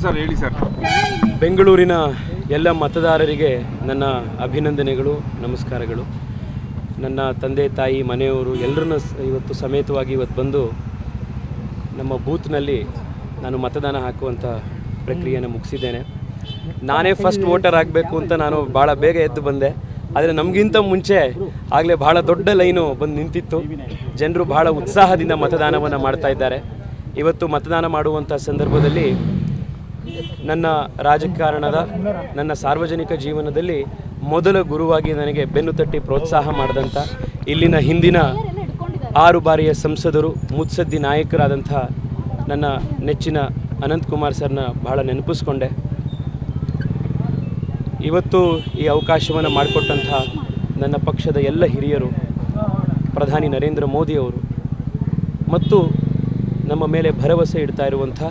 Sir ಹೇಳಿ sir. ಬೆಂಗಳೂರಿನ ಎಲ್ಲ ಮತದಾರರಿಗೆ ನನ್ನ ಅಭಿನಂದನೆಗಳು, ನಮಸ್ಕಾರಗಳು. ನನ್ನ ತಂದೆ ತಾಯಿ ಮನೆಯವರು ಎಲ್ಲರನ್ನ ಇವತ್ತು ಸಮೇತವಾಗಿ ಇವತ್ತು ಬಂದು ನಮ್ಮ ಬೂತ್ನಲ್ಲಿ ನಾನು ಮತದಾನ ಹಾಕುವಂಥ ಪ್ರಕ್ರಿಯೆಯನ್ನು ಮುಗಿಸಿದ್ದೇನೆ. ನಾನೇ ಫಸ್ಟ್ ವೋಟರ್ ಆಗಬೇಕು ಅಂತ ನಾನು ಭಾಳ ಬೇಗ ಎದ್ದು ಬಂದೆ. ಆದರೆ ನಮಗಿಂತ ಮುಂಚೆ ಆಗಲೇ ಭಾಳ ದೊಡ್ಡ ಲೈನು ಬಂದು ನಿಂತಿತ್ತು. ಜನರು ಭಾಳ ಉತ್ಸಾಹದಿಂದ ಮತದಾನವನ್ನು ಮಾಡ್ತಾ ಇದ್ದಾರೆ. ಇವತ್ತು ಮತದಾನ ಮಾಡುವಂಥ ಸಂದರ್ಭದಲ್ಲಿ ನನ್ನ ರಾಜಕಾರಣದ, ನನ್ನ ಸಾರ್ವಜನಿಕ ಜೀವನದಲ್ಲಿ ಮೊದಲ ಗುರುವಾಗಿ ನನಗೆ ಬೆನ್ನು ತಟ್ಟಿ ಪ್ರೋತ್ಸಾಹ ಮಾಡಿದಂಥ ಇಲ್ಲಿನ ಹಿಂದಿನ 6 ಬಾರಿಯ ಸಂಸದರು, ಮುತ್ಸದ್ದಿ ನಾಯಕರಾದಂಥ ನನ್ನ ನೆಚ್ಚಿನ ಅನಂತಕುಮಾರ್ ಸರ್ನ ಭಾಳ ನೆನಪಿಸ್ಕೊಂಡೆ. ಇವತ್ತು ಈ ಅವಕಾಶವನ್ನು ಮಾಡಿಕೊಟ್ಟಂಥ ನನ್ನ ಪಕ್ಷದ ಎಲ್ಲ ಹಿರಿಯರು, ಪ್ರಧಾನಿ ನರೇಂದ್ರ ಮೋದಿಯವರು ಮತ್ತು ನಮ್ಮ ಮೇಲೆ ಭರವಸೆ ಇಡ್ತಾ ಇರುವಂಥ